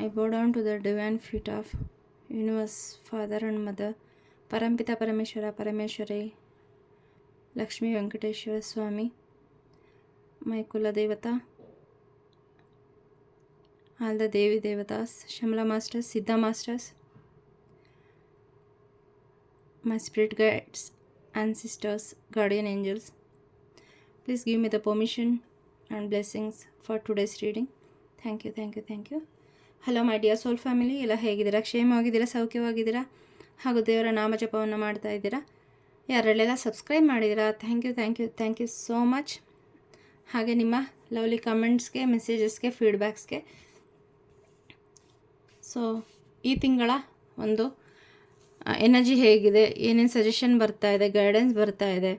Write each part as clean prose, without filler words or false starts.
I bow down to the divine feet of Universe, Father and Mother, Parampita Parameshwara, Parameshwari, Lakshmi Venkateshwara Swami, my Kula Devata, all the Devi Devatas, Shamla Masters, Siddha Masters, my spirit guides, ancestors, guardian angels. Please give me the permission and blessings for today's reading. Thank you, thank you, thank you. Hello my dear soul family, ಎಲ್ಲ ಹೇಗಿದ್ದೀರಾ? ಕ್ಷೇಮವಾಗಿದ್ದೀರಾ? ಸೌಖ್ಯವಾಗಿದ್ದೀರಾ? ಹಾಗೂ ದೇವರ ನಾಮಜಪವನ್ನು ಮಾಡ್ತಾ ಇದ್ದೀರಾ? ಯಾರೆಲ್ಲ subscribe ಮಾಡಿದ್ದೀರಾ? Thank you, thank you, thank you so much. ಹಾಗೆ ನಿಮ್ಮ ಲವ್ಲಿ ಕಮೆಂಟ್ಸ್ಗೆ, ಮೆಸೇಜಸ್ಗೆ, ಫೀಡ್ಬ್ಯಾಕ್ಸ್ಗೆ. ಸೊ ಈ ತಿಂಗಳ ಒಂದು ಎನರ್ಜಿ ಹೇಗಿದೆ, ಏನೇನು ಸಜೆಷನ್ ಬರ್ತಾ ಇದೆ, ಗೈಡೆನ್ಸ್ ಬರ್ತಾ ಇದೆ,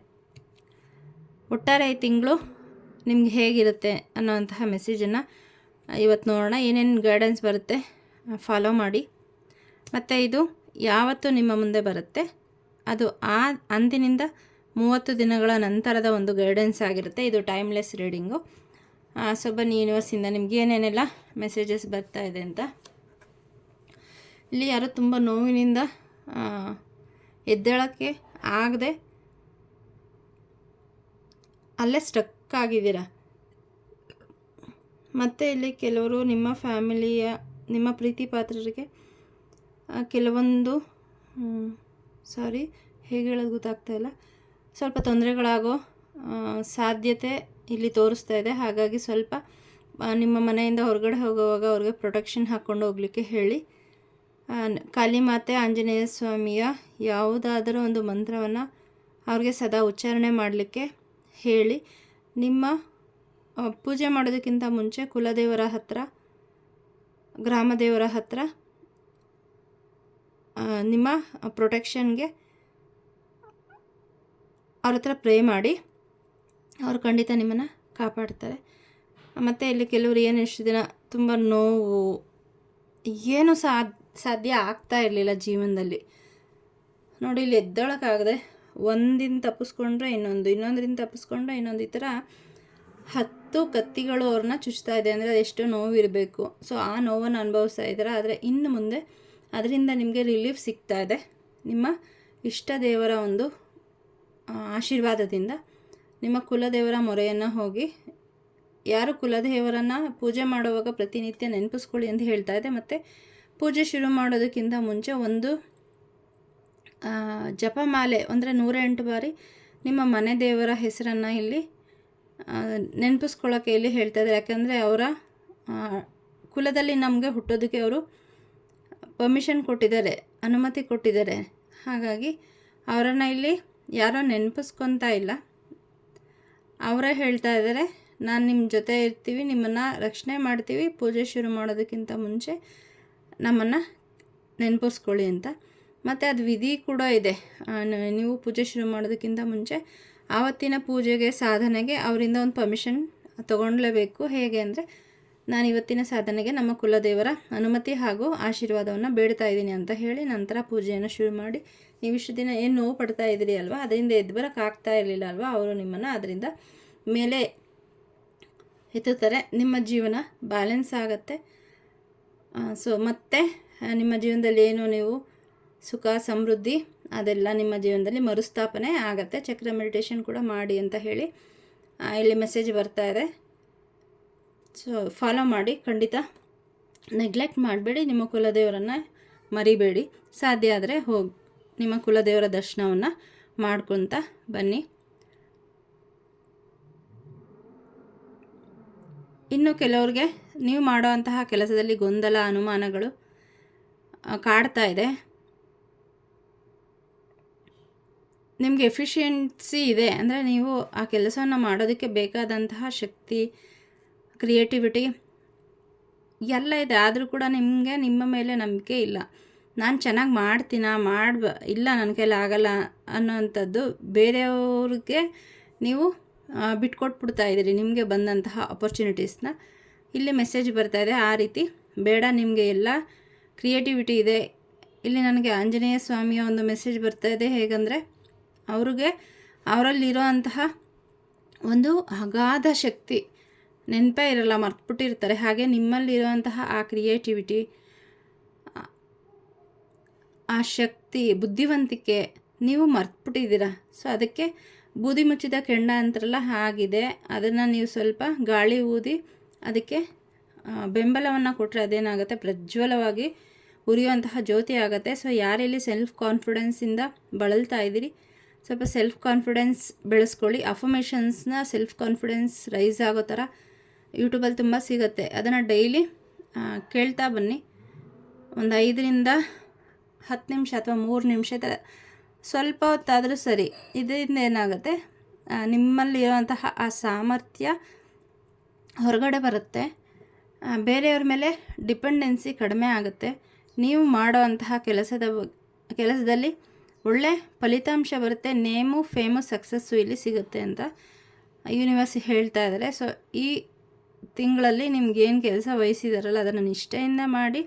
ಒಟ್ಟಾರೆ ಈ ತಿಂಗಳು ನಿಮ್ಗೆ ಹೇಗಿರುತ್ತೆ ಅನ್ನೋವಂತಹ ಮೆಸೇಜನ್ನು ಇವತ್ತು ನೋಡೋಣ. ಏನೇನು ಗೈಡೆನ್ಸ್ ಬರುತ್ತೆ ಫಾಲೋ ಮಾಡಿ. ಮತ್ತು ಇದು ಯಾವತ್ತು ನಿಮ್ಮ ಮುಂದೆ ಬರುತ್ತೆ, ಅದು ಅಂದಿನಿಂದ 30 ದಿನಗಳ ನಂತರದ ಒಂದು ಗೈಡೆನ್ಸ್ ಆಗಿರುತ್ತೆ. ಇದು ಟೈಮ್ಲೆಸ್ ರೀಡಿಂಗು. ಸೊ ಬನ್ನಿ, ಯೂನಿವರ್ಸಿಂದ ನಿಮ್ಗೆ ಏನೇನೆಲ್ಲ ಮೆಸೇಜಸ್ ಬರ್ತಾ ಇದೆ ಅಂತ. ಇಲ್ಲಿ ಯಾರೋ ತುಂಬ ನೋವಿನಿಂದ ಎದ್ದೇಳೋಕ್ಕೆ ಆಗದೆ ಅಲ್ಲೇ ಸ್ಟಕ್ ಆಗಿದ್ದೀರಾ. ಮತ್ತು ಇಲ್ಲಿ ಕೆಲವರು ನಿಮ್ಮ ಫ್ಯಾಮಿಲಿಯ, ನಿಮ್ಮ ಪ್ರೀತಿ ಪಾತ್ರರಿಗೆ ಕೆಲವೊಂದು ಹೇಗೆ ಹೇಳೋದು ಗೊತ್ತಾಗ್ತಾಯಿಲ್ಲ, ಸ್ವಲ್ಪ ತೊಂದರೆಗಳಾಗೋ ಸಾಧ್ಯತೆ ಇಲ್ಲಿ ತೋರಿಸ್ತಾ ಇದೆ. ಹಾಗಾಗಿ ಸ್ವಲ್ಪ ನಿಮ್ಮ ಮನೆಯಿಂದ ಹೊರಗಡೆ ಹೋಗುವಾಗ ಅವ್ರಿಗೆ ಪ್ರೊಟೆಕ್ಷನ್ ಹಾಕ್ಕೊಂಡು ಹೋಗಲಿಕ್ಕೆ ಹೇಳಿ. ಕಾಳಿ ಮಾತೆ, ಆಂಜನೇಯ ಸ್ವಾಮಿಯ ಯಾವುದಾದರೂ ಒಂದು ಮಂತ್ರವನ್ನು ಅವ್ರಿಗೆ ಸದಾ ಉಚ್ಚಾರಣೆ ಮಾಡಲಿಕ್ಕೆ ಹೇಳಿ. ನಿಮ್ಮ ಪೂಜೆ ಮಾಡೋದಕ್ಕಿಂತ ಮುಂಚೆ ಕುಲದೇವರ ಹತ್ರ, ಗ್ರಾಮದೇವರ ಹತ್ರ ನಿಮ್ಮ ಪ್ರೊಟೆಕ್ಷನ್ಗೆ ಅವ್ರ ಹತ್ರ ಪ್ರೇ ಮಾಡಿ. ಅವರು ಖಂಡಿತ ನಿಮ್ಮನ್ನು ಕಾಪಾಡ್ತಾರೆ. ಮತ್ತು ಇಲ್ಲಿ ಕೆಲವರು ಇಷ್ಟು ದಿನ ತುಂಬ ನೋವು, ಏನೂ ಸಾಧ್ಯ ಆಗ್ತಾ ಇರಲಿಲ್ಲ ಜೀವನದಲ್ಲಿ. ನೋಡಿ, ಇಲ್ಲಿ ಎದ್ದೇಳೋಕ್ಕಾಗದೆ ಒಂದಿಂದ ತಪ್ಪಿಸ್ಕೊಂಡ್ರೆ ಇನ್ನೊಂದರಿಂದ ತಪ್ಪಿಸ್ಕೊಂಡ್ರೆ ಇನ್ನೊಂದು, ಈ ಥರ 10 ಕತ್ತಿಗಳು ಅವ್ರನ್ನ ಚುಚ್ತಾ ಇದೆ ಅಂದರೆ ಅದೆಷ್ಟು ನೋವು ಇರಬೇಕು. ಸೊ ಆ ನೋವನ್ನು ಅನುಭವಿಸ್ತಾ ಇದ್ದಾರೆ. ಆದರೆ ಇನ್ನು ಮುಂದೆ ಅದರಿಂದ ನಿಮಗೆ ರಿಲೀಫ್ ಸಿಗ್ತಾ ಇದೆ. ನಿಮ್ಮ ಇಷ್ಟ ದೇವರ ಒಂದು ಆಶೀರ್ವಾದದಿಂದ ನಿಮ್ಮ ಕುಲದೇವರ ಮೊರೆಯನ್ನು ಹೋಗಿ, ಯಾರು ಕುಲದೇವರನ್ನು ಪೂಜೆ ಮಾಡುವಾಗ ಪ್ರತಿನಿತ್ಯ ನೆನಪಿಸ್ಕೊಳ್ಳಿ ಅಂತ ಹೇಳ್ತಾ ಇದೆ. ಮತ್ತು ಪೂಜೆ ಶುರು ಮಾಡೋದಕ್ಕಿಂತ ಮುಂಚೆ ಒಂದು ಜಪಮಾಲೆ ಅಂದರೆ 108 ಬಾರಿ ನಿಮ್ಮ ಮನೆ ದೇವರ ಹೆಸರನ್ನು ಇಲ್ಲಿ ನೆನಪಿಸ್ಕೊಳ್ಳೋಕ್ಕೆ ಇಲ್ಲಿ ಹೇಳ್ತಾ ಇದ್ದಾರೆ. ಯಾಕಂದರೆ ಅವರ ಕುಲದಲ್ಲಿ ನಮಗೆ ಹುಟ್ಟೋದಕ್ಕೆ ಅವರು ಪರ್ಮಿಷನ್ ಕೊಟ್ಟಿದ್ದಾರೆ, ಅನುಮತಿ ಕೊಟ್ಟಿದ್ದಾರೆ. ಹಾಗಾಗಿ ಅವರನ್ನು ಇಲ್ಲಿ ಯಾರೋ ನೆನಪಿಸ್ಕೊತಾ ಇಲ್ಲ, ಅವರೇ ಹೇಳ್ತಾ ಇದ್ದಾರೆ, ನಾನು ನಿಮ್ಮ ಜೊತೆ ಇರ್ತೀವಿ, ನಿಮ್ಮನ್ನು ರಕ್ಷಣೆ ಮಾಡ್ತೀವಿ, ಪೂಜೆ ಶುರು ಮಾಡೋದಕ್ಕಿಂತ ಮುಂಚೆ ನಮ್ಮನ್ನು ನೆನಪಿಸ್ಕೊಳ್ಳಿ ಅಂತ. ಮತ್ತು ಅದು ವಿಧಿ ಕೂಡ ಇದೆ. ನೀವು ಪೂಜೆ ಶುರು ಮಾಡೋದಕ್ಕಿಂತ ಮುಂಚೆ ಆವತ್ತಿನ ಪೂಜೆಗೆ, ಸಾಧನೆಗೆ ಅವರಿಂದ ಒಂದು ಪರ್ಮಿಷನ್ ತೊಗೊಳ್ಲೇಬೇಕು. ಹೇಗೆ ಅಂದರೆ, ನಾನು ಇವತ್ತಿನ ಸಾಧನೆಗೆ ನಮ್ಮ ಕುಲದೇವರ ಅನುಮತಿ ಹಾಗೂ ಆಶೀರ್ವಾದವನ್ನು ಬೇಡ್ತಾ ಇದ್ದೀನಿ ಅಂತ ಹೇಳಿ ನಂತರ ಪೂಜೆಯನ್ನು ಶುರು ಮಾಡಿ. ನೀವು ಇಷ್ಟು ದಿನ ಏನು ನೋವು ಪಡ್ತಾ ಇದ್ದೀರಿ ಅಲ್ವಾ, ಅದರಿಂದ ಎದ್ದು ಬರೋಕ್ಕಾಗ್ತಾ ಇರಲಿಲ್ಲ ಅಲ್ವಾ, ಅವರು ನಿಮ್ಮನ್ನು ಅದರಿಂದ ಮೇಲೆ ಎತ್ತುತ್ತಾರೆ. ನಿಮ್ಮ ಜೀವನ ಬ್ಯಾಲೆನ್ಸ್ ಆಗುತ್ತೆ. ಸೊ ಮತ್ತೆ ನಿಮ್ಮ ಜೀವನದಲ್ಲಿ ಏನು ನೀವು ಸುಖ, ಸಮೃದ್ಧಿ ಅದೆಲ್ಲ ನಿಮ್ಮ ಜೀವನದಲ್ಲಿ ಮರುಸ್ಥಾಪನೆ ಆಗುತ್ತೆ. ಚಕ್ರ ಮೆಡಿಟೇಷನ್ ಕೂಡ ಮಾಡಿ ಅಂತ ಹೇಳಿ ಇಲ್ಲಿ ಮೆಸೇಜ್ ಬರ್ತಾ ಇದೆ. ಸೊ ಫಾಲೋ ಮಾಡಿ, ಖಂಡಿತ ನೆಗ್ಲೆಕ್ಟ್ ಮಾಡಬೇಡಿ. ನಿಮ್ಮ ಕುಲದೇವರನ್ನು ಮರಿಬೇಡಿ. ಸಾಧ್ಯ ಆದರೆ ಹೋಗಿ ನಿಮ್ಮ ಕುಲದೇವರ ದರ್ಶನವನ್ನು ಮಾಡ್ಕೊತ ಬನ್ನಿ. ಇನ್ನು ಕೆಲವ್ರಿಗೆ ನೀವು ಮಾಡುವಂತಹ ಕೆಲಸದಲ್ಲಿ ಗೊಂದಲ, ಅನುಮಾನಗಳು ಕಾಡ್ತಾ ಇದೆ. ನಿಮಗೆ ಎಫಿಷಿಯನ್ಸಿ ಇದೆ ಅಂದರೆ ನೀವು ಆ ಕೆಲಸವನ್ನು ಮಾಡೋದಕ್ಕೆ ಬೇಕಾದಂತಹ ಶಕ್ತಿ, ಕ್ರಿಯೇಟಿವಿಟಿ ಎಲ್ಲ ಇದೆ. ಆದರೂ ಕೂಡ ನಿಮಗೆ ನಿಮ್ಮ ಮೇಲೆ ನಂಬಿಕೆ ಇಲ್ಲ. ನಾನು ಚೆನ್ನಾಗಿ ಮಾಡ್ತೀನಾ, ಇಲ್ಲ ನನ್ನ ಕೈಲಿ ಆಗಲ್ಲ ಅನ್ನೋವಂಥದ್ದು ಬೇರೆಯವ್ರಿಗೆ ನೀವು ಬಿಟ್ಕೊಟ್ಬಿಡ್ತಾ ಇದ್ದೀರಿ ನಿಮಗೆ ಬಂದಂತಹ ಅಪರ್ಚುನಿಟೀಸ್ನ. ಇಲ್ಲಿ ಮೆಸೇಜ್ ಬರ್ತಾ ಇದೆ, ಆ ರೀತಿ ಬೇಡ, ನಿಮಗೆ ಎಲ್ಲ ಕ್ರಿಯೇಟಿವಿಟಿ ಇದೆ. ಇಲ್ಲಿ ನನಗೆ ಆಂಜನೇಯ ಸ್ವಾಮಿಯ ಒಂದು ಮೆಸೇಜ್ ಬರ್ತಾ ಇದೆ. ಹೇಗೆಂದರೆ, ಅವರಲ್ಲಿರೋ ಅಂತಹ ಒಂದು ಅಗಾಧ ಶಕ್ತಿ ನೆನಪೇ ಇರಲ್ಲ, ಮರ್ತ್ಬಿಟ್ಟಿರ್ತಾರೆ. ಹಾಗೆ ನಿಮ್ಮಲ್ಲಿರುವಂತಹ ಆ ಕ್ರಿಯೇಟಿವಿಟಿ, ಆ ಶಕ್ತಿ, ಬುದ್ಧಿವಂತಿಕೆ ನೀವು ಮರ್ತ್ಬಿಟ್ಟಿದ್ದೀರ. ಸೊ ಅದಕ್ಕೆ ಬೂದಿ ಮುಚ್ಚಿದ ಕೆಂಡ ಅಂತಾರಲ್ಲ ಆಗಿದೆ. ಅದನ್ನು ನೀವು ಸ್ವಲ್ಪ ಗಾಳಿ ಊದಿ ಅದಕ್ಕೆ ಬೆಂಬಲವನ್ನು ಕೊಟ್ಟರೆ ಅದೇನಾಗುತ್ತೆ, ಪ್ರಜ್ವಲವಾಗಿ ಉರಿಯುವಂತಹ ಜ್ಯೋತಿ ಆಗುತ್ತೆ. ಸೊ ಯಾರೆಲ್ಲಿ ಸೆಲ್ಫ್ ಕಾನ್ಫಿಡೆನ್ಸಿಂದ ಬಳಲ್ತಾ ಇದ್ದೀರಿ, ಸ್ವಲ್ಪ ಸೆಲ್ಫ್ ಕಾನ್ಫಿಡೆನ್ಸ್ ಬೆಳೆಸ್ಕೊಳ್ಳಿ. ಅಫರ್ಮೇಷನ್ಸ್ನ ಸೆಲ್ಫ್ ಕಾನ್ಫಿಡೆನ್ಸ್ ರೈಸ್ ಆಗೋ ಥರ ಯೂಟ್ಯೂಬಲ್ಲಿ ತುಂಬ ಸಿಗುತ್ತೆ. ಅದನ್ನು ಡೈಲಿ ಕೇಳ್ತಾ ಬನ್ನಿ. ಒಂದು 5ರಿಂದ 10 ನಿಮಿಷ ಅಥವಾ 3 ನಿಮಿಷದ ಸ್ವಲ್ಪ ಹೊತ್ತಾದರೂ ಸರಿ. ಇದರಿಂದ ಏನಾಗುತ್ತೆ, ನಿಮ್ಮಲ್ಲಿರುವಂತಹ ಆ ಸಾಮರ್ಥ್ಯ ಹೊರಗಡೆ ಬರುತ್ತೆ. ಬೇರೆಯವ್ರ ಮೇಲೆ ಡಿಪೆಂಡೆನ್ಸಿ ಕಡಿಮೆ ಆಗುತ್ತೆ. ನೀವು ಮಾಡೋವಂತಹ ಕೆಲಸದಲ್ಲಿ ಒಳ್ಳೆ ಫಲಿತಾಂಶ ಬರುತ್ತೆ. ನೇಮು, ಫೇಮು, ಸಕ್ಸಸ್ಸು ಇಲ್ಲಿ ಸಿಗುತ್ತೆ ಅಂತ ಯೂನಿವರ್ಸ್ ಹೇಳ್ತಾ ಇದ್ದಾರೆ. ಸೊ ಈ ತಿಂಗಳಲ್ಲಿ ನಿಮ್ಗೇನು ಕೆಲಸ ವಹಿಸಿದಾರಲ್ಲ ಅದನ್ನು ನಿಷ್ಠೆಯಿಂದ ಮಾಡಿ,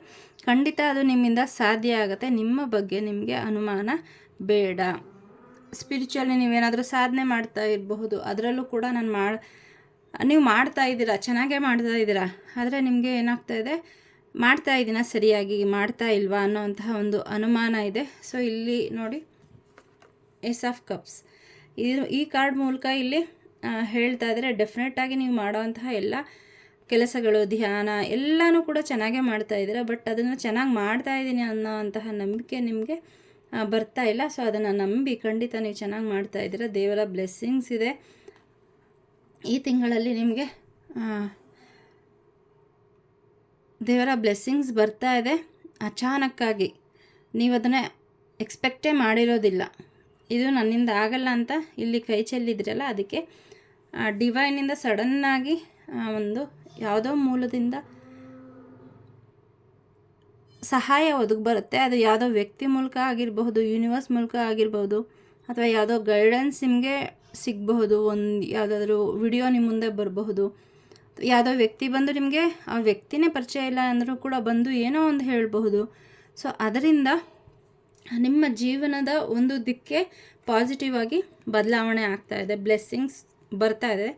ಖಂಡಿತ ಅದು ನಿಮ್ಮಿಂದ ಸಾಧ್ಯ ಆಗುತ್ತೆ. ನಿಮ್ಮ ಬಗ್ಗೆ ನಿಮಗೆ ಅನುಮಾನ ಬೇಡ. ಸ್ಪಿರಿಚುವಲಿ ನೀವೇನಾದರೂ ಸಾಧನೆ ಮಾಡ್ತಾ ಇರಬಹುದು, ಅದರಲ್ಲೂ ಕೂಡ ನೀವು ಮಾಡ್ತಾ ಇದ್ದೀರಾ, ಚೆನ್ನಾಗೇ ಮಾಡ್ತಾ ಇದ್ದೀರಾ. ಆದರೆ ನಿಮಗೆ ಏನಾಗ್ತಾಯಿದೆ, ಮಾಡ್ತಾ ಇದ್ದೀನ ಸರಿಯಾಗಿ, ಮಾಡ್ತಾ ಇಲ್ವಾ ಅನ್ನೋವಂತಹ ಒಂದು ಅನುಮಾನ ಇದೆ. ಸೊ ಇಲ್ಲಿ ನೋಡಿ, ಏಸ್ ಆಫ್ ಕಪ್ಸ್ ಈ ಕಾರ್ಡ್ ಮೂಲಕ ಇಲ್ಲಿ ಹೇಳ್ತಾ ಇದ್ದಾರೆ, ಡೆಫಿನೆಟಾಗಿ ನೀವು ಮಾಡೋವಂತಹ ಎಲ್ಲ ಕೆಲಸಗಳು, ಧ್ಯಾನ ಎಲ್ಲನೂ ಕೂಡ ಚೆನ್ನಾಗೇ ಮಾಡ್ತಾ ಇದ್ದೀರಾ. ಬಟ್ ಅದನ್ನು ಚೆನ್ನಾಗಿ ಮಾಡ್ತಾ ಇದ್ದೀನಿ ಅನ್ನೋವಂತಹ ನಂಬಿಕೆ ನಿಮಗೆ ಬರ್ತಾ ಇಲ್ಲ. ಸೊ ಅದನ್ನು ನಂಬಿ ಖಂಡಿತ ನೀವು ಚೆನ್ನಾಗಿ ಮಾಡ್ತಾ ಇದ್ದೀರಾ. ದೇವರ ಬ್ಲೆಸ್ಸಿಂಗ್ಸ್ ಇದೆ ಈ ತಿಂಗಳಲ್ಲಿ ನಿಮಗೆ. ದೇವರ ಬ್ಲೆಸ್ಸಿಂಗ್ಸ್ ಬರ್ತಾ ಇದೆ ಅಚಾನಕ್ಕಾಗಿ. ನೀವು ಅದನ್ನು ಎಕ್ಸ್ಪೆಕ್ಟೇ ಮಾಡಿರೋದಿಲ್ಲ. ಇದು ನನ್ನಿಂದ ಆಗಲ್ಲ ಅಂತ ಇಲ್ಲಿ ಕೈ ಚೆಲ್ಲಿದ್ರಲ್ಲ, ಅದಕ್ಕೆ ಡಿವೈನಿಂದ ಸಡನ್ನಾಗಿ ಒಂದು ಯಾವುದೋ ಮೂಲದಿಂದ ಸಹಾಯ ಒದಗಿ ಬರುತ್ತೆ. ಅದು ಯಾವುದೋ ವ್ಯಕ್ತಿ ಮೂಲಕ ಆಗಿರಬಹುದು, ಯೂನಿವರ್ಸ್ ಮೂಲಕ ಆಗಿರ್ಬೋದು, ಅಥವಾ ಯಾವುದೋ ಗೈಡೆನ್ಸ್ ನಿಮಗೆ ಸಿಗಬಹುದು. ಯಾವುದಾದ್ರೂ ವಿಡಿಯೋ ನಿಮ್ಮ ಮುಂದೆ ಬರಬಹುದು. ಯಾವುದೋ ವ್ಯಕ್ತಿ ಬಂದು ನಿಮಗೆ ಆ ವ್ಯಕ್ತಿನೇ ಪರಿಚಯ ಇಲ್ಲ ಅಂದರೂ ಕೂಡ ಬಂದು ಏನೋ ಒಂದು ಹೇಳಬಹುದು. ಸೊ ಅದರಿಂದ ನಿಮ್ಮ ಜೀವನದ ಒಂದು ದಿಕ್ಕೆ ಪಾಸಿಟಿವ್ ಆಗಿ ಬದಲಾವಣೆ ಆಗ್ತಾಯಿದೆ. ಬ್ಲೆಸ್ಸಿಂಗ್ಸ್ ಬರ್ತಾ ಇದೆ.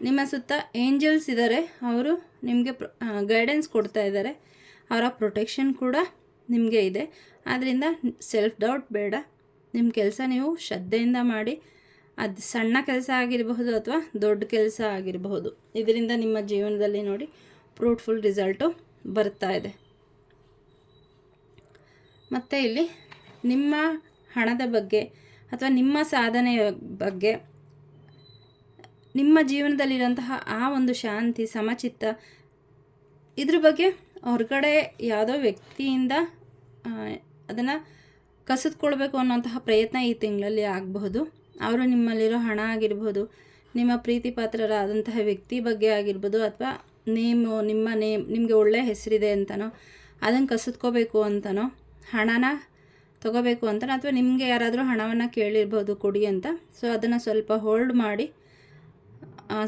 ನಿಮ್ಮ ಸುತ್ತ ಏಂಜಲ್ಸ್ ಇದ್ದಾರೆ, ಅವರು ನಿಮಗೆ ಗೈಡೆನ್ಸ್ ಕೊಡ್ತಾ ಇದ್ದಾರೆ. ಅವರ ಪ್ರೊಟೆಕ್ಷನ್ ಕೂಡ ನಿಮಗೆ ಇದೆ. ಆದ್ದರಿಂದ ಸೆಲ್ಫ್ ಡೌಟ್ ಬೇಡ. ನಿಮ್ಮ ಕೆಲಸ ನೀವು ಶ್ರದ್ಧೆಯಿಂದ ಮಾಡಿ. ಅದು ಸಣ್ಣ ಕೆಲಸ ಆಗಿರಬಹುದು ಅಥವಾ ದೊಡ್ಡ ಕೆಲಸ ಆಗಿರಬಹುದು, ಇದರಿಂದ ನಿಮ್ಮ ಜೀವನದಲ್ಲಿ ನೋಡಿ ಫ್ರೂಟ್ಫುಲ್ ರಿಸಲ್ಟು ಬರ್ತಾ ಇದೆ. ಮತ್ತು ಇಲ್ಲಿ ನಿಮ್ಮ ಹಣದ ಬಗ್ಗೆ ಅಥವಾ ನಿಮ್ಮ ಸಾಧನೆಯ ಬಗ್ಗೆ, ನಿಮ್ಮ ಜೀವನದಲ್ಲಿರೋಂತಹ ಆ ಒಂದು ಶಾಂತಿ, ಸಮಚಿತ್ತ, ಇದ್ರ ಬಗ್ಗೆ ಹೊರಗಡೆ ಯಾವುದೋ ವ್ಯಕ್ತಿಯಿಂದ ಅದನ್ನು ಕಸಿದುಕೊಳ್ಬೇಕು ಅನ್ನೋಂತಹ ಪ್ರಯತ್ನ ಈ ತಿಂಗಳಲ್ಲಿ ಆಗಬಹುದು. ಅವರು ನಿಮ್ಮಲ್ಲಿರೋ ಹಣ ಆಗಿರ್ಬೋದು, ನಿಮ್ಮ ಪ್ರೀತಿ ಪಾತ್ರರಾದಂತಹ ವ್ಯಕ್ತಿ ಬಗ್ಗೆ ಆಗಿರ್ಬೋದು, ಅಥವಾ ನಿಮಗೆ ಒಳ್ಳೆಯ ಹೆಸರಿದೆ ಅಂತನೋ ಅದನ್ನು ಕಸಿದ್ಕೋಬೇಕು ಅಂತನೋ, ಹಣನ ತೊಗೋಬೇಕು ಅಂತನೋ, ಅಥವಾ ನಿಮಗೆ ಯಾರಾದರೂ ಹಣವನ್ನು ಕೇಳಿರ್ಬೋದು ಕೊಡಿ ಅಂತ. ಸೊ ಅದನ್ನು ಸ್ವಲ್ಪ ಹೋಲ್ಡ್ ಮಾಡಿ.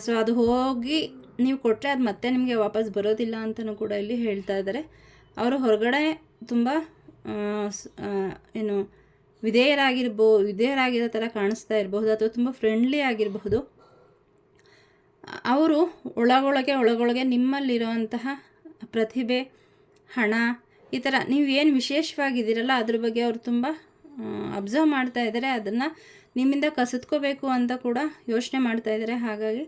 ಸೊ ಅದು ಹೋಗಿ ನೀವು ಕೊಟ್ಟರೆ ಅದು ಮತ್ತೆ ನಿಮಗೆ ವಾಪಸ್ ಬರೋದಿಲ್ಲ ಅಂತಲೂ ಕೂಡ ಇಲ್ಲಿ ಹೇಳ್ತಾ ಇದ್ದಾರೆ. ಅವರು ಹೊರಗಡೆ ತುಂಬ ವಿಧೇಯರಾಗಿರೋ ಥರ ಕಾಣಿಸ್ತಾ ಇರಬಹುದು, ಅಥವಾ ತುಂಬ ಫ್ರೆಂಡ್ಲಿ ಆಗಿರಬಹುದು. ಅವರು ಒಳಗೊಳಗೆ ನಿಮ್ಮಲ್ಲಿರುವಂತಹ ಪ್ರತಿಭೆ, ಹಣ, ಈ ಥರ ನೀವು ಏನು ವಿಶೇಷವಾಗಿದ್ದೀರಲ್ಲ ಅದ್ರ ಬಗ್ಗೆ ಅವರು ತುಂಬ ಅಬ್ಸರ್ವ್ ಮಾಡ್ತಾ ಇದ್ದಾರೆ. ಅದನ್ನು ನಿಮ್ಮಿಂದ ಕಸಿದ್ಕೋಬೇಕು ಅಂತ ಕೂಡ ಯೋಚನೆ ಮಾಡ್ತಾ ಇದ್ದಾರೆ. ಹಾಗಾಗಿ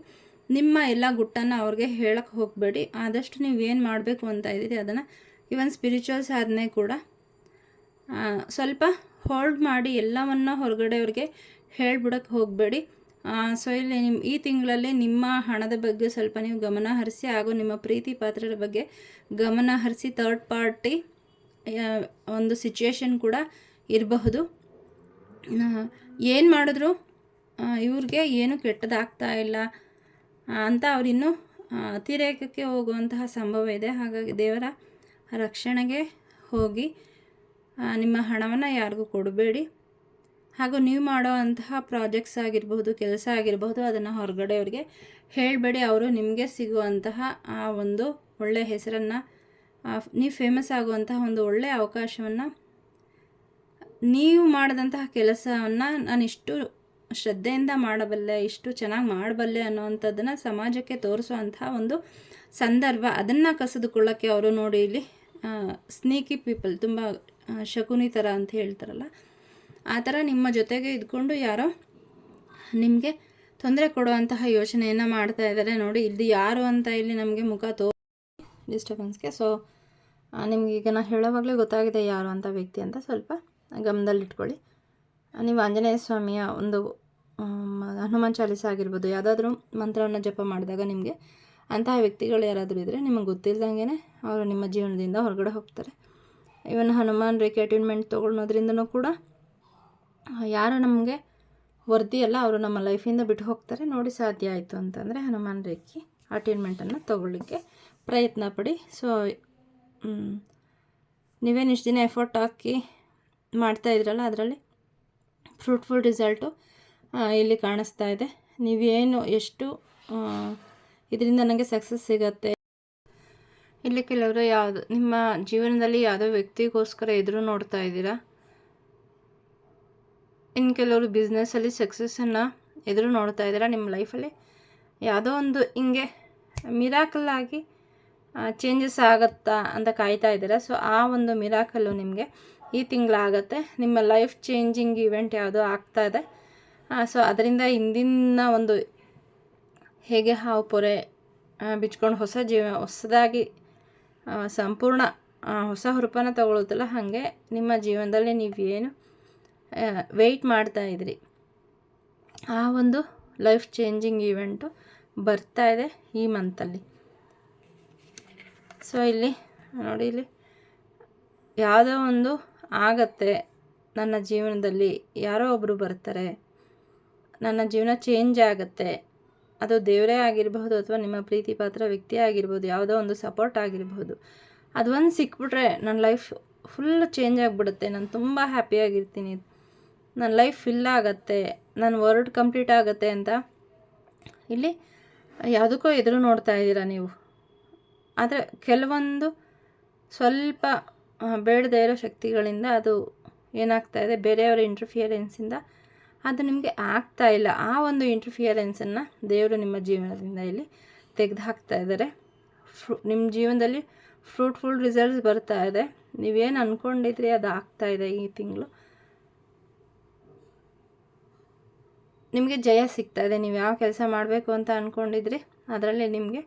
ನಿಮ್ಮ ಎಲ್ಲ ಗುಟ್ಟನ್ನು ಅವ್ರಿಗೆ ಹೇಳಕ್ಕೆ ಹೋಗಬೇಡಿ. ಆದಷ್ಟು ನೀವೇನು ಮಾಡಬೇಕು ಅಂತ ಇದ್ದೀರಿ ಅದನ್ನು, ಇವನ್ ಸ್ಪಿರಿಚುವಲ್ ಸಾಧನೆ ಕೂಡ ಸ್ವಲ್ಪ ಹೋಲ್ಡ್ ಮಾಡಿ, ಎಲ್ಲವನ್ನು ಹೊರಗಡೆ ಅವ್ರಿಗೆ ಹೇಳ್ಬಿಡಕ್ಕೆ ಹೋಗಬೇಡಿ. ಸೊ ಇಲ್ಲಿ ಈ ತಿಂಗಳಲ್ಲಿ ನಿಮ್ಮ ಹಣದ ಬಗ್ಗೆ ಸ್ವಲ್ಪ ನೀವು ಗಮನ ಹರಿಸಿ, ಹಾಗೂ ನಿಮ್ಮ ಪ್ರೀತಿ ಪಾತ್ರರ ಬಗ್ಗೆ ಗಮನ ಹರಿಸಿ. ಥರ್ಡ್ ಪಾರ್ಟಿ ಒಂದು ಸಿಚುವೇಶನ್ ಕೂಡ ಇರಬಹುದು. ಏನು ಮಾಡಿದ್ರು ಇವ್ರಿಗೆ ಏನು ಕೆಟ್ಟದಾಗ್ತಾ ಇಲ್ಲ ಅಂತ ಅವರಿನ್ನೂ ಅತಿರೇಕಕ್ಕೆ ಹೋಗುವಂತಹ ಸಂಭವ ಇದೆ. ಹಾಗಾಗಿ ದೇವರ ರಕ್ಷಣೆಗೆ ಹೋಗಿ ನಿಮ್ಮ ಹಣವನ್ನು ಯಾರಿಗೂ ಕೊಡಬೇಡಿ. ಹಾಗೂ ನೀವು ಮಾಡೋ ಅಂತಹ ಪ್ರಾಜೆಕ್ಟ್ಸ್ ಆಗಿರ್ಬೋದು, ಕೆಲಸ ಆಗಿರ್ಬೋದು, ಅದನ್ನು ಹೊರಗಡೆ ಅವ್ರಿಗೆ ಹೇಳಬೇಡಿ. ಅವರು ನಿಮಗೆ ಸಿಗುವಂತಹ ಆ ಒಂದು ಒಳ್ಳೆಯ ಹೆಸರನ್ನು, ನೀವು ಫೇಮಸ್ ಆಗುವಂತಹ ಒಂದು ಒಳ್ಳೆಯ ಅವಕಾಶವನ್ನು, ನೀವು ಮಾಡಿದಂತಹ ಕೆಲಸವನ್ನು ನಾನಿಷ್ಟು ಶ್ರದ್ಧೆಯಿಂದ ಮಾಡಬಲ್ಲೆ, ಇಷ್ಟು ಚೆನ್ನಾಗಿ ಮಾಡಬಲ್ಲೆ ಅನ್ನೋವಂಥದ್ದನ್ನು ಸಮಾಜಕ್ಕೆ ತೋರಿಸುವಂತಹ ಒಂದು ಸಂದರ್ಭ. ಅದನ್ನು ಕಸಿದುಕೊಳ್ಳೋಕ್ಕೆ ಅವರು ನೋಡಿ ಇಲ್ಲಿ ಸ್ನೇಕಿ ಪೀಪಲ್, ತುಂಬ ಶಕುನಿ ಥರ ಅಂತ ಹೇಳ್ತಾರಲ್ಲ, ಆ ಥರ ನಿಮ್ಮ ಜೊತೆಗೆ ಇದ್ಕೊಂಡು ಯಾರೋ ನಿಮಗೆ ತೊಂದರೆ ಕೊಡುವಂತಹ ಯೋಚನೆಯನ್ನು ಮಾಡ್ತಾ ಇದ್ದಾರೆ ನೋಡಿ. ಇಲ್ಲಿ ಯಾರು ಅಂತ ಇಲ್ಲಿ ನಮಗೆ ಮುಖ ಡಿಸ್ಟರ್ಬೆನ್ಸ್ಗೆ. ಸೊ ನಿಮ್ಗೆ ಈಗ ನಾನು ಹೇಳೋವಾಗಲೇ ಗೊತ್ತಾಗಿದೆ ಯಾರು ಅಂತ ವ್ಯಕ್ತಿ ಅಂತ, ಸ್ವಲ್ಪ ಗಮನದಲ್ಲಿಟ್ಕೊಳ್ಳಿ. ನೀವು ಆಂಜನೇಯ ಸ್ವಾಮಿಯ ಒಂದು ಹನುಮಾನ್ ಚಾಲೀಸ ಆಗಿರ್ಬೋದು, ಯಾವುದಾದ್ರೂ ಮಂತ್ರವನ್ನು ಜಪ ಮಾಡಿದಾಗ ನಿಮಗೆ ಅಂತಹ ವ್ಯಕ್ತಿಗಳು ಯಾರಾದರೂ ಇದ್ದರೆ ನಿಮಗೆ ಗೊತ್ತಿಲ್ಲದಂಗೆ ಅವರು ನಿಮ್ಮ ಜೀವನದಿಂದ ಹೊರಗಡೆ ಹೋಗ್ತಾರೆ. ಇವನ್ ಹನುಮಾನ್ ರೇಖೆ ಅಟೈನ್ಮೆಂಟ್ ತೊಗೊಳೋದ್ರಿಂದನೂ ಕೂಡ ಯಾರು ನಮಗೆ ವರ್ದಿ ಅಲ್ಲ ಅವರು ನಮ್ಮ ಲೈಫಿಂದ ಬಿಟ್ಟು ಹೋಗ್ತಾರೆ. ನೋಡಿ, ಸಾಧ್ಯ ಆಯಿತು ಅಂತಂದರೆ ಹನುಮಾನ್ ರೇಖೆ ಅಟೈನ್ಮೆಂಟನ್ನು ತೊಗೊಳ್ಳಿಕ್ಕೆ ಪ್ರಯತ್ನ ಪಡಿ. ಸೊ ನೀವೇನು ಇಷ್ಟು ದಿನ ಎಫರ್ಟ್ ಹಾಕಿ ಮಾಡ್ತಾಯಿದ್ರಲ್ಲ, ಅದರಲ್ಲಿ ಫ್ರೂಟ್ಫುಲ್ ರಿಸಲ್ಟು ಇಲ್ಲಿ ಕಾಣಿಸ್ತಾ ಇದೆ. ನೀವೇನು ಎಷ್ಟು ಇದರಿಂದ ನನಗೆ ಸಕ್ಸಸ್ ಸಿಗತ್ತೆ. ಇಲ್ಲಿ ಕೆಲವರು ಯಾವುದು ನಿಮ್ಮ ಜೀವನದಲ್ಲಿ ಯಾವುದೋ ವ್ಯಕ್ತಿಗೋಸ್ಕರ ಎದುರು ನೋಡ್ತಾ ಇದ್ದೀರಾ. ಇನ್ನು ಕೆಲವರು ಬಿಸ್ನೆಸ್ಸಲ್ಲಿ ಸಕ್ಸಸ್ಸನ್ನು ಎದುರು ನೋಡ್ತಾ ಇದ್ದೀರಾ. ನಿಮ್ಮ ಲೈಫಲ್ಲಿ ಯಾವುದೋ ಒಂದು ಹಿಂಗೆ ಮಿರಾಕಲ್ಲಾಗಿ ಚೇಂಜಸ್ ಆಗುತ್ತಾ ಅಂತ ಕಾಯ್ತಾ ಇದ್ದೀರಾ. ಸೊ ಆ ಒಂದು ಮಿರಾಕಲ್ಲು ನಿಮಗೆ ಈ ತಿಂಗಳಾಗತ್ತೆ. ನಿಮ್ಮ ಲೈಫ್ ಚೇಂಜಿಂಗ್ ಇವೆಂಟ್ ಯಾವುದೋ ಆಗ್ತಾ ಇದೆ. ಸೊ ಅದರಿಂದ ಹಿಂದಿನ ಒಂದು ಹೇಗೆ ಹಾವು ಪೊರೆ ಬಿಚ್ಕೊಂಡು ಹೊಸದಾಗಿ ಸಂಪೂರ್ಣ ಹೊಸ ಹುರುಪನ್ನು ತಗೊಳ್ಳುತ್ತಲ್ಲ, ಹಾಗೆ ನಿಮ್ಮ ಜೀವನದಲ್ಲಿ ನೀವೇನು ವೆಯ್ಟ್ ಮಾಡ್ತಾ ಇದ್ರಿ ಆ ಒಂದು ಲೈಫ್ ಚೇಂಜಿಂಗ್ ಈವೆಂಟು ಬರ್ತಾ ಇದೆ ಈ ಮಂತಲ್ಲಿ. ಸೊ ಇಲ್ಲಿ ನೋಡಿ, ಇಲ್ಲಿ ಯಾವುದೋ ಒಂದು ಆಗತ್ತೆ ನನ್ನ ಜೀವನದಲ್ಲಿ, ಯಾರೋ ಒಬ್ಬರು ಬರ್ತಾರೆ, ನನ್ನ ಜೀವನ ಚೇಂಜ್ ಆಗುತ್ತೆ. ಅದು ದೇವರೇ ಆಗಿರಬಹುದು ಅಥವಾ ನಿಮ್ಮ ಪ್ರೀತಿ ಪಾತ್ರ ವ್ಯಕ್ತಿ ಆಗಿರ್ಬೋದು, ಯಾವುದೋ ಒಂದು ಸಪೋರ್ಟ್ ಆಗಿರ್ಬೋದು. ಅದು ಒಂದು ಸಿಕ್ಬಿಟ್ರೆ ನನ್ನ ಲೈಫ್ ಫುಲ್ ಚೇಂಜ್ ಆಗಿಬಿಡುತ್ತೆ. ನಾನು ತುಂಬ ಹ್ಯಾಪಿಯಾಗಿರ್ತೀನಿ, ನನ್ನ ಲೈಫ್ ಫಿಲ್ ಆಗುತ್ತೆ, ನನ್ನ ವರ್ಡ್ ಕಂಪ್ಲೀಟ್ ಆಗುತ್ತೆ ಅಂತ ಇಲ್ಲಿ ಯಾವುದಕ್ಕೋ ಎದುರು ನೋಡ್ತಾ ಇದ್ದೀರಾ ನೀವು. ಆದರೆ ಕೆಲವೊಂದು ಸ್ವಲ್ಪ ಬೇಡದೇ ಇರೋ ಶಕ್ತಿಗಳಿಂದ ಅದು ಏನಾಗ್ತಾ ಇದೆ, ಬೇರೆಯವರ ಇಂಟರ್ಫಿಯರೆನ್ಸಿಂದ ಅದು ನಿಮಗೆ ಆಗ್ತಾ ಇಲ್ಲ. ಆ ಒಂದು ಇಂಟರ್ಫಿಯರೆನ್ಸನ್ನು ದೇವರು ನಿಮ್ಮ ಜೀವನದಿಂದ ಇಲ್ಲಿ ತೆಗೆದು ಹಾಕ್ತಾ ಇದ್ದಾರೆ. ನಿಮ್ಮ ಜೀವನದಲ್ಲಿ ಫ್ರೂಟ್ಫುಲ್ ರಿಸಲ್ಟ್ಸ್ ಬರ್ತಾ ಇದೆ. ನೀವೇನು ಅಂದ್ಕೊಂಡಿದ್ರಿ ಅದು ಆಗ್ತಾ ಇದೆ. ಈ ತಿಂಗಳು ನಿಮಗೆ ಜಯ ಸಿಗ್ತಾ ಇದೆ. ನೀವು ಯಾವ ಕೆಲಸ ಮಾಡಬೇಕು ಅಂತ ಅಂದ್ಕೊಂಡಿದ್ರಿ ಅದರಲ್ಲಿ ನಿಮಗೆ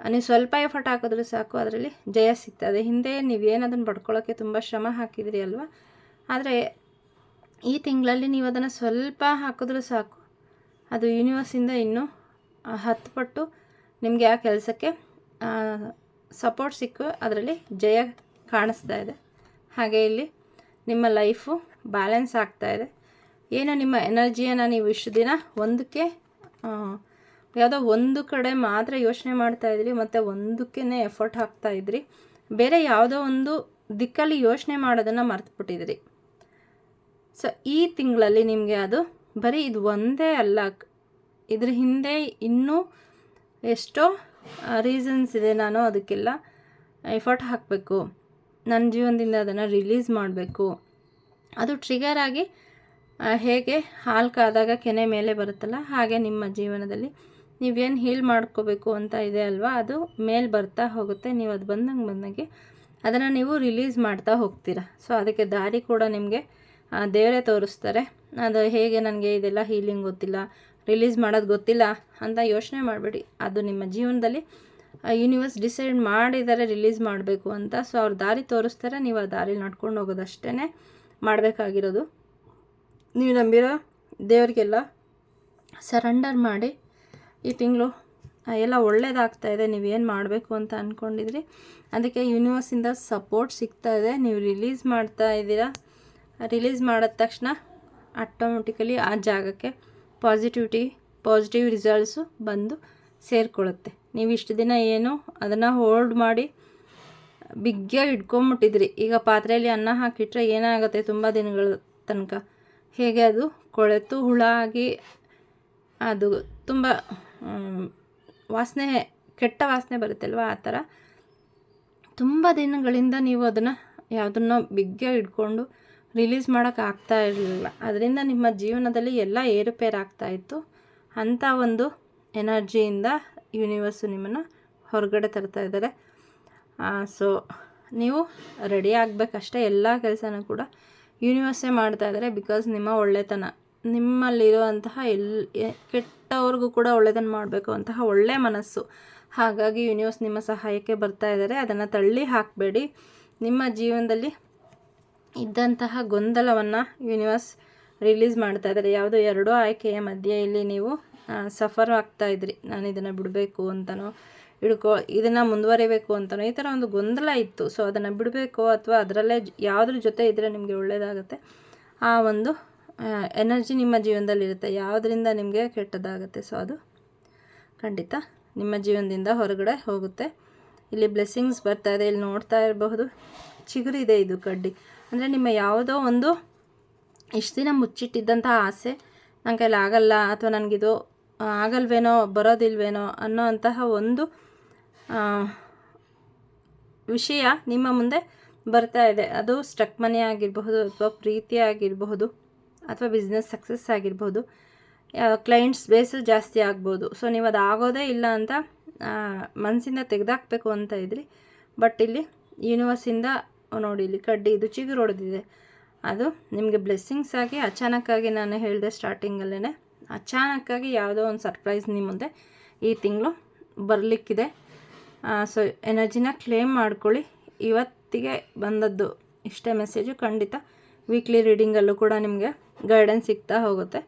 ನೀವು ಸ್ವಲ್ಪ ಎಫರ್ಟ್ ಹಾಕಿದ್ರೂ ಸಾಕು, ಅದರಲ್ಲಿ ಜಯ ಸಿಗ್ತದೆ. ಹಿಂದೆ ನೀವೇನು ಅದನ್ನು ಪಡ್ಕೊಳ್ಳೋಕ್ಕೆ ತುಂಬ ಶ್ರಮ ಹಾಕಿದಿರಿ ಅಲ್ವಾ, ಆದರೆ ಈ ತಿಂಗಳಲ್ಲಿ ನೀವು ಅದನ್ನು ಸ್ವಲ್ಪ ಹಾಕಿದ್ರೂ ಸಾಕು, ಅದು ಯೂನಿವರ್ಸಿಂದ ಇನ್ನೂ 10 ಪಟ್ಟು ನಿಮಗೆ ಆ ಕೆಲಸಕ್ಕೆ ಸಪೋರ್ಟ್ ಸಿಕ್ಕು ಅದರಲ್ಲಿ ಜಯ ಕಾಣಿಸ್ತಾ ಇದೆ. ಹಾಗೆ ಇಲ್ಲಿ ನಿಮ್ಮ ಲೈಫು ಬ್ಯಾಲೆನ್ಸ್ ಆಗ್ತಾ ಇದೆ. ಏನೋ ನಿಮ್ಮ ಎನರ್ಜಿಯನ್ನು ನೀವು ಇಷ್ಟು ದಿನ ಒಂದಕ್ಕೆ ಯಾವುದೋ ಒಂದು ಕಡೆ ಮಾತ್ರ ಯೋಚನೆ ಮಾಡ್ತಾಯಿದ್ರಿ ಮತ್ತು ಒಂದಕ್ಕೇ ಎಫರ್ಟ್ ಹಾಕ್ತಾಯಿದ್ರಿ, ಬೇರೆ ಯಾವುದೋ ಒಂದು ದಿಕ್ಕಲ್ಲಿ ಯೋಚನೆ ಮಾಡೋದನ್ನು ಮರ್ತುಬಿಟ್ಟಿದ್ರಿ. ಸೊ ಈ ತಿಂಗಳಲ್ಲಿ ನಿಮಗೆ ಅದು ಬರೀ ಇದು ಒಂದೇ ಅಲ್ಲ, ಇದ್ರ ಹಿಂದೆ ಇನ್ನೂ ಎಷ್ಟೋ ರೀಸನ್ಸ್ ಇದೆ. ನಾನು ಅದಕ್ಕೆಲ್ಲ ಎಫರ್ಟ್ ಹಾಕಬೇಕು, ನನ್ನ ಜೀವನದಿಂದ ಅದನ್ನು ರಿಲೀಸ್ ಮಾಡಬೇಕು. ಅದು ಟ್ರಿಗರ್ ಆಗಿ ಹೇಗೆ ಹಾಲು ಕಾದಾಗ ಕೆನೆ ಮೇಲೆ ಬರುತ್ತಲ್ಲ, ಹಾಗೆ ನಿಮ್ಮ ಜೀವನದಲ್ಲಿ ನೀವೇನು ಹೀಲ್ ಮಾಡ್ಕೋಬೇಕು ಅಂತ ಇದೆ ಅಲ್ವಾ, ಅದು ಮೇಲೆ ಬರ್ತಾ ಹೋಗುತ್ತೆ. ನೀವು ಅದು ಬಂದಂಗೆ ಅದನ್ನು ನೀವು ರಿಲೀಸ್ ಮಾಡ್ತಾ ಹೋಗ್ತೀರಾ. ಸೊ ಅದಕ್ಕೆ ದಾರಿ ಕೂಡ ನಿಮಗೆ ದೇವರೇ ತೋರಿಸ್ತಾರೆ. ಅದು ಹೇಗೆ, ನನಗೆ ಇದೆಲ್ಲ ಹೀಲಿಂಗ್ ಗೊತ್ತಿಲ್ಲ, ರಿಲೀಸ್ ಮಾಡೋದು ಗೊತ್ತಿಲ್ಲ ಅಂತ ಯೋಚನೆ ಮಾಡಬೇಡಿ. ಅದು ನಿಮ್ಮ ಜೀವನದಲ್ಲಿ ಯೂನಿವರ್ಸ್ ಡಿಸೈಡ್ ಮಾಡಿದ್ದಾರೆ ರಿಲೀಸ್ ಮಾಡಬೇಕು ಅಂತ. ಸೊ ಅವ್ರು ದಾರಿ ತೋರಿಸ್ತಾರೆ, ನೀವು ಆ ದಾರಿ ನಡ್ಕೊಂಡು ಹೋಗೋದಷ್ಟೇ ಮಾಡಬೇಕಾಗಿರೋದು. ನೀವು ನಂಬಿರೋ ದೇವರಿಗೆಲ್ಲ ಸರೆಂಡರ್ ಮಾಡಿ. ಈ ತಿಂಗಳು ಎಲ್ಲ ಒಳ್ಳೇದಾಗ್ತಾಯಿದೆ. ನೀವೇನು ಮಾಡಬೇಕು ಅಂತ ಅಂದ್ಕೊಂಡಿದ್ರಿ ಅದಕ್ಕೆ ಯೂನಿವರ್ಸಿಂದ ಸಪೋರ್ಟ್ ಸಿಗ್ತಾ ಇದೆ. ನೀವು ರಿಲೀಸ್ ಮಾಡ್ತಾ ಇದ್ದೀರಾ. ರಿಲೀಸ್ ಮಾಡಿದ ತಕ್ಷಣ ಆಟೋಮೆಟಿಕಲಿ ಆ ಜಾಗಕ್ಕೆ ಪಾಸಿಟಿವ್ ರಿಸಲ್ಟ್ಸು ಬಂದು ಸೇರಿಕೊಳ್ಳುತ್ತೆ. ನೀವು ಇಷ್ಟು ದಿನ ಏನು ಅದನ್ನು ಹೋಲ್ಡ್ ಮಾಡಿ ಬಿಗ್ಗಿಯಾಗಿ ಇಟ್ಕೊಂಬಿಟ್ಟಿದ್ರಿ. ಈಗ ಪಾತ್ರೆಯಲ್ಲಿ ಅನ್ನ ಹಾಕಿಟ್ರೆ ಏನಾಗುತ್ತೆ, ತುಂಬ ದಿನಗಳ ತನಕ ಹೇಗೆ ಅದು ಕೊಳೆತು ಹುಳ ಆಗಿ ಅದು ತುಂಬ ವಾಸನೆ, ಕೆಟ್ಟ ವಾಸನೆ ಬರುತ್ತಲ್ವ, ಆ ಥರ ತುಂಬ ದಿನಗಳಿಂದ ನೀವು ಅದನ್ನು ಯಾವುದನ್ನೋ ಬಿಗ್ಗಿಯಾಗಿ ಇಟ್ಕೊಂಡು ರಿಲೀಸ್ ಮಾಡೋಕ್ಕಾಗ್ತಾ ಇರಲಿಲ್ಲ. ಅದರಿಂದ ನಿಮ್ಮ ಜೀವನದಲ್ಲಿ ಎಲ್ಲ ಏರುಪೇರಾಗ್ತಾಯಿತ್ತು. ಅಂಥ ಒಂದು ಎನರ್ಜಿಯಿಂದ ಯೂನಿವರ್ಸು ನಿಮ್ಮನ್ನು ಹೊರಗಡೆ ತರ್ತಾ ಇದ್ದಾರೆ. ಸೊ ನೀವು ರೆಡಿ ಆಗಬೇಕಷ್ಟೇ. ಎಲ್ಲ ಕೆಲಸನೂ ಕೂಡ ಯೂನಿವರ್ಸೇ ಮಾಡ್ತಾ ಇದ್ದಾರೆ. ಬಿಕಾಸ್ ನಿಮ್ಮ ಒಳ್ಳೆತನ, ನಿಮ್ಮಲ್ಲಿರುವಂತಹ ಕೆಟ್ಟವ್ರಿಗೂ ಕೂಡ ಒಳ್ಳೆಯದನ್ನ ಮಾಡಬೇಕು ಅಂತಹ ಒಳ್ಳೆಯ ಮನಸ್ಸು. ಹಾಗಾಗಿ ಯೂನಿವರ್ಸ್ ನಿಮ್ಮ ಸಹಾಯಕ್ಕೆ ಬರ್ತಾ ಇದ್ದಾರೆ. ಅದನ್ನು ತಳ್ಳಿ ಹಾಕಬೇಡಿ. ನಿಮ್ಮ ಜೀವನದಲ್ಲಿ ಇದ್ದಂತಹ ಗೊಂದಲವನ್ನು ಯೂನಿವರ್ಸ್ ರಿಲೀಸ್ ಮಾಡ್ತಾ ಇದ್ದಾರೆ. ಯಾವುದೋ ಎರಡೂ ಆಯ್ಕೆಯ ಮಧ್ಯೆ ಇಲ್ಲಿ ನೀವು ಸಫರ್ ಆಗ್ತಾಯಿದ್ರಿ. ನಾನು ಇದನ್ನು ಬಿಡಬೇಕು ಅಂತನೋ ಇದನ್ನು ಮುಂದುವರಿಬೇಕು ಅಂತನೋ ಈ ಥರ ಒಂದು ಗೊಂದಲ ಇತ್ತು. ಸೊ ಅದನ್ನು ಬಿಡಬೇಕು ಅಥವಾ ಅದರಲ್ಲೇ ಯಾವುದ್ರ ಜೊತೆ ಇದ್ದರೆ ನಿಮಗೆ ಒಳ್ಳೆಯದಾಗುತ್ತೆ, ಆ ಒಂದು ಎನರ್ಜಿ ನಿಮ್ಮ ಜೀವನದಲ್ಲಿರುತ್ತೆ. ಯಾವುದರಿಂದ ನಿಮಗೆ ಕೆಟ್ಟದಾಗುತ್ತೆ. ಸೊ ಅದು ಖಂಡಿತ ನಿಮ್ಮ ಜೀವನದಿಂದ ಹೊರಗಡೆ ಹೋಗುತ್ತೆ. ಇಲ್ಲಿ ಬ್ಲೆಸ್ಸಿಂಗ್ಸ್ ಬರ್ತಾ ಇದೆ. ಇಲ್ಲಿ ನೋಡ್ತಾ ಇರಬಹುದು, ಚಿಗುರಿದೆ ಇದು ಕಡ್ಡಿ. ಅಂದರೆ ನಿಮ್ಮ ಯಾವುದೋ ಒಂದು ಇಷ್ಟು ದಿನ ಮುಚ್ಚಿಟ್ಟಿದ್ದಂಥ ಆಸೆ ನನ್ನ ಕೈಲಿ ಆಗಲ್ಲ ಅಥವಾ ನನಗಿದು ಆಗಲ್ವೇನೋ ಬರೋದಿಲ್ವೇನೋ ಅನ್ನೋ ಅಂತಹ ಒಂದು ವಿಷಯ ನಿಮ್ಮ ಮುಂದೆ ಬರ್ತಾ ಇದೆ. ಅದು ಸ್ಟಕ್ ಮನಿ ಆಗಿರಬಹುದು ಅಥವಾ ಪ್ರೀತಿ ಆಗಿರಬಹುದು ಅಥವಾ ಬಿಸ್ನೆಸ್ ಸಕ್ಸಸ್ ಆಗಿರ್ಬೋದು, ಕ್ಲೈಂಟ್ಸ್ ಬೇಸು ಜಾಸ್ತಿ ಆಗ್ಬೋದು. ಸೊ ನೀವು ಅದು ಆಗೋದೇ ಇಲ್ಲ ಅಂತ ಮನಸ್ಸಿಂದ ತೆಗೆದಾಕಬೇಕು ಅಂತ ಇದ್ರಿ. ಬಟ್ ಇಲ್ಲಿ ಯೂನಿವರ್ಸಿಂದ ನೋಡಿ, ಇಲ್ಲಿ ಕಡ್ಡಿ ಇದು ಚಿಗುರು ಹೊಡೆದಿದೆ. ಅದು ನಿಮಗೆ ಬ್ಲೆಸ್ಸಿಂಗ್ಸ್ ಆಗಿ ಅಚಾನಕ್ಕಾಗಿ ನಾನು ಹೇಳಿದೆ ಸ್ಟಾರ್ಟಿಂಗಲ್ಲೇ, ಅಚಾನಕ್ಕಾಗಿ ಯಾವುದೋ ಒಂದು ಸರ್ಪ್ರೈಸ್ ನಿಮ್ಮ ಮುಂದೆ ಈ ತಿಂಗಳು ಬರಲಿಕ್ಕಿದೆ. ಸೊ ಎನರ್ಜಿನ ಕ್ಲೇಮ್ ಮಾಡ್ಕೊಳ್ಳಿ. ಇವತ್ತಿಗೆ ಬಂದದ್ದು ಇಷ್ಟೇ ಮೆಸೇಜು. ಖಂಡಿತ ವೀಕ್ಲಿ ರೀಡಿಂಗಲ್ಲೂ ಕೂಡ ನಿಮಗೆ ಗೈಡೆನ್ಸ್ ಸಿಗ್ತಾ ಹೋಗುತ್ತೆ.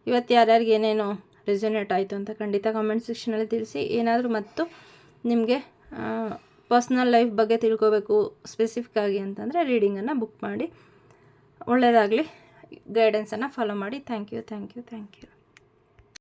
ಇವತ್ತು ಯಾರ್ಯಾರಿಗೆ ಏನೇನು ರೆಸೊನೇಟ್ ಆಯಿತು ಅಂತ ಖಂಡಿತ ಕಾಮೆಂಟ್ ಸೆಕ್ಷನಲ್ಲಿ ತಿಳಿಸಿ. ಏನಾದರೂ ಮತ್ತು ನಿಮಗೆ ಪರ್ಸ್ನಲ್ ಲೈಫ್ ಬಗ್ಗೆ ತಿಳ್ಕೋಬೇಕು ಸ್ಪೆಸಿಫಿಕ್ಕಾಗಿ ಅಂತಂದರೆ ರೀಡಿಂಗನ್ನು ಬುಕ್ ಮಾಡಿ. ಒಳ್ಳೆಯದಾಗಲಿ. ಗೈಡೆನ್ಸನ್ನು ಫಾಲೋ ಮಾಡಿ. Thank you.